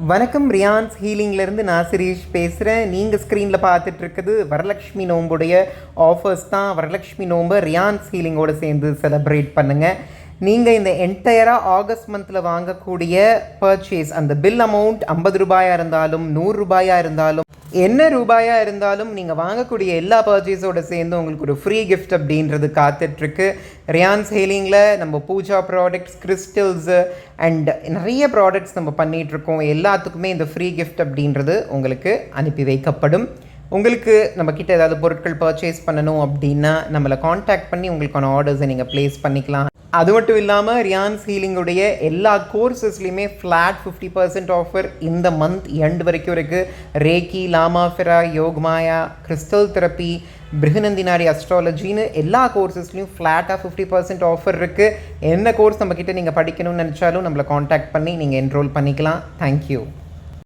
வணக்கம். ரியான்ஸ் ஹீலிங்லேருந்து நான் சிரீஷ் பேசுகிறேன். நீங்கள் ஸ்க்ரீனில் பார்த்துட்ருக்குது வரலக்ஷ்மி நோம்புடைய ஆஃபர்ஸ் தான். வரலக்ஷ்மி நோம்பை ரியான்ஸ் ஹீலிங்கோடு சேர்ந்து செலிப்ரேட் பண்ணுங்கள். நீங்கள் இந்த என்டையராக ஆகஸ்ட் மந்தில் வாங்கக்கூடிய பர்ச்சேஸ், அந்த பில் அமௌண்ட் 50 ரூபாயாக இருந்தாலும் 100 ரூபாயாக இருந்தாலும் என்ன ரூபாயாக இருந்தாலும் நீங்கள் வாங்கக்கூடிய எல்லா பர்ச்சேஸோடு சேர்ந்து உங்களுக்கு ஒரு ஃப்ரீ கிஃப்ட் அப்படின்றது காத்துட்ருக்கு. ரியான்ஸ் ஹீலிங்கில் நம்ம பூஜா ப்ராடக்ட்ஸ், கிறிஸ்டல்ஸு அண்ட் நிறைய ப்ராடக்ட்ஸ் நம்ம பண்ணிகிட்ருக்கோம். எல்லாத்துக்குமே இந்த ஃப்ரீ கிஃப்ட் அப்படின்றது உங்களுக்கு அனுப்பி வைக்கப்படும். உங்களுக்கு நம்மக்கிட்ட ஏதாவது பொருட்கள் பர்ச்சேஸ் பண்ணணும் அப்படின்னா நம்மளை காண்டாக்ட் பண்ணி உங்களுக்கான ஆர்டர்ஸை நீங்கள் ப்ளேஸ் பண்ணிக்கலாம். அது மட்டும் இல்லாமல் ரியான்ஸ் ஹீலிங்குடைய எல்லா கோர்சஸ்லையுமே ஃப்ளாட் 50% ஆஃபர் இந்த மந்த் எண்ட் வரைக்கும் இருக்குது. ரேக்கி, லாமாஃபெரா, யோக்மாயா, கிறிஸ்டல் தெரப்பி, பிருகநந்தினாரி அஸ்ட்ராலஜின்னு எல்லா கோர்சஸ்லையும் ஃப்ளாட்டாக 50% ஆஃபர் இருக்குது. என்ன கோர்ஸ் நம்மக்கிட்ட நீங்கள் படிக்கணும்னு நினச்சாலும் நம்மளை காண்டாக்ட் பண்ணி நீங்கள் என்ரோல் பண்ணிக்கலாம். தேங்க்யூ.